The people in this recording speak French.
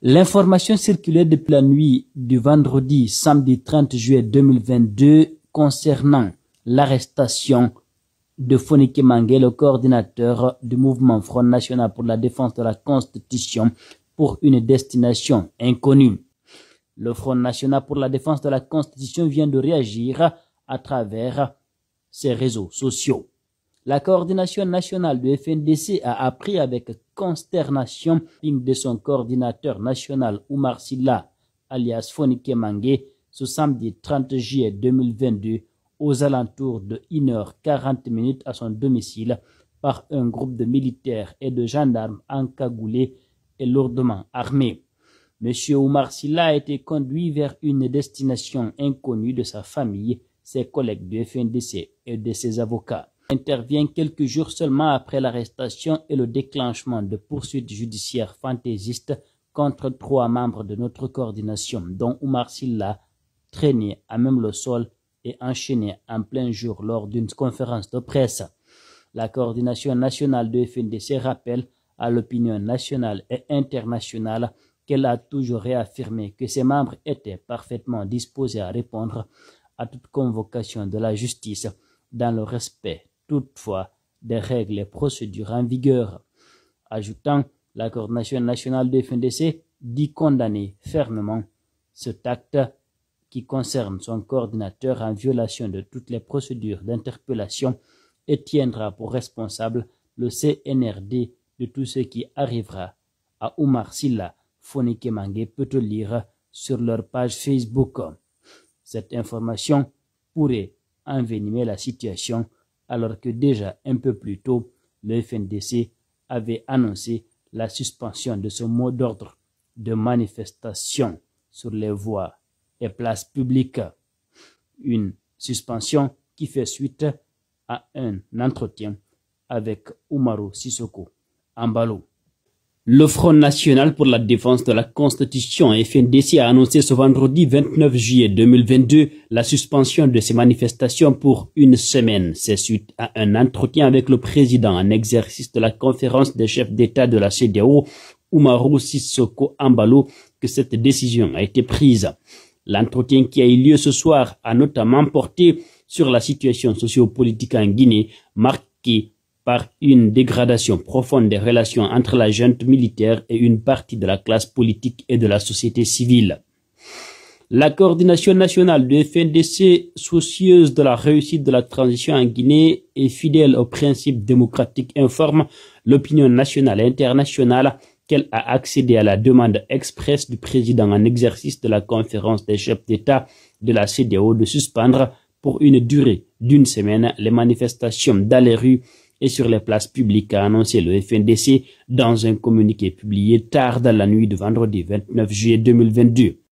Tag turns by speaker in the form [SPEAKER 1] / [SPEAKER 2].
[SPEAKER 1] L'information circulait depuis la nuit du vendredi samedi 30 juillet 2022 concernant l'arrestation de Fonike Mangue, le coordinateur du mouvement Front National pour la défense de la Constitution, pour une destination inconnue. Le Front National pour la défense de la Constitution vient de réagir à travers ses réseaux sociaux. La coordination nationale du FNDC a appris avec consternation de son coordinateur national Oumar Silla, alias Fonike Mangue, ce samedi 30 juillet 2022, aux alentours de 1h40 à son domicile par un groupe de militaires et de gendarmes encagoulés et lourdement armés. M. Oumar Silla a été conduit vers une destination inconnue de sa famille, ses collègues du FNDC et de ses avocats. Intervient quelques jours seulement après l'arrestation et le déclenchement de poursuites judiciaires fantaisistes contre 3 membres de notre coordination, dont Oumar Silla, traîné à même le sol et enchaîné en plein jour lors d'une conférence de presse. La coordination nationale de FNDC rappelle à l'opinion nationale et internationale qu'elle a toujours réaffirmé que ses membres étaient parfaitement disposés à répondre à toute convocation de la justice dans le respect toutefois des règles et procédures en vigueur. Ajoutant, la coordination nationale de FNDC dit condamner fermement cet acte qui concerne son coordinateur en violation de toutes les procédures d'interpellation et tiendra pour responsable le CNRD de tout ce qui arrivera à Oumar Silla. Fonike Mangue peut lire sur leur page Facebook. Cette information pourrait envenimer la situation alors que déjà un peu plus tôt, le FNDC avait annoncé la suspension de ce mot d'ordre de manifestation sur les voies et places publiques. Une suspension qui fait suite à un entretien avec Umaru Sissoko Embalo. Le Front National pour la défense de la Constitution, FNDC, a annoncé ce vendredi 29 juillet 2022 la suspension de ces manifestations pour une semaine. C'est suite à un entretien avec le président en exercice de la conférence des chefs d'État de la CEDEAO, Umaru Sissoko Embalo, que cette décision a été prise. L'entretien qui a eu lieu ce soir a notamment porté sur la situation sociopolitique en Guinée, marquée par une dégradation profonde des relations entre la junte militaire et une partie de la classe politique et de la société civile. La coordination nationale du FNDC, soucieuse de la réussite de la transition en Guinée et fidèle aux principes démocratiques, informe l'opinion nationale et internationale qu'elle a accédé à la demande expresse du président en exercice de la conférence des chefs d'État de la CEDEAO de suspendre pour une durée d'1 semaine les manifestations dans les rues et sur les places publiques, a annoncé le FNDC dans un communiqué publié tard dans la nuit de vendredi 29 juillet 2022.